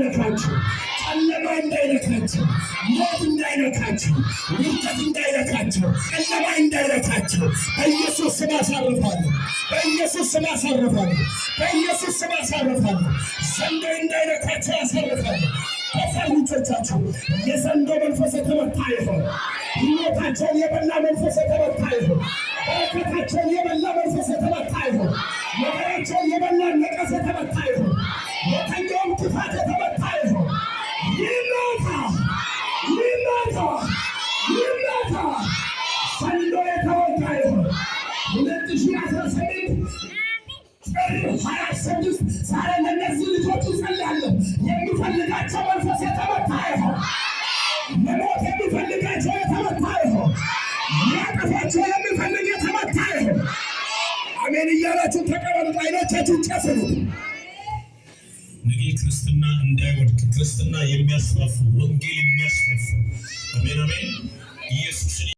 እንዳይነካችሁ፣ ጨለማ እንዳይነካችሁ፣ ሞት እንዳይነካችሁ፣ ውድቀት እንዳይነካችሁ፣ ጨለማ እንዳይነካችሁ በኢየሱስ ስም አሳርፋለሁ። በኢየሱስ ስም አሳርፋለሁ። በኢየሱስ ስም አሳርፋለሁ። ዘንዶ እንዳይነካችሁ አሳርፋለሁ። ከሰውነታችሁ የዘንዶ መንፈስ የተመታ ይሁን። ሕይወታቸውን የበላ መንፈስ የተመታ ይሁን። በረከታቸውን የበላ መንፈስ የተመታ ይሁን። ነገራቸውን የበላ ነቀስ የተመታ ይሁን። የተኛውም ክፋት የተመታ ይሁን። ይመታ ይመታ ይመታ። ዘንዶ የተመታ ይሁን። 2018 26 ዛሬ ለእነዚህ ልጆች እጸልያለሁ። የሚፈልጋቸው መንፈስ የተመታ ይሁን። ለሞት የሚፈልጋቸው የተመታ ይሁን። ሊያጠፋቸው የሚፈልግ የተመታ ይሁን። አሜን እያላችሁ ተቀበሉት። አይኖቻችሁን ጨፍኑ። ነገ ክርስትና እንዳይወድቅ ክርስትና የሚያስፋፉ ወንጌል የሚያስፋፉ አሜን አሜን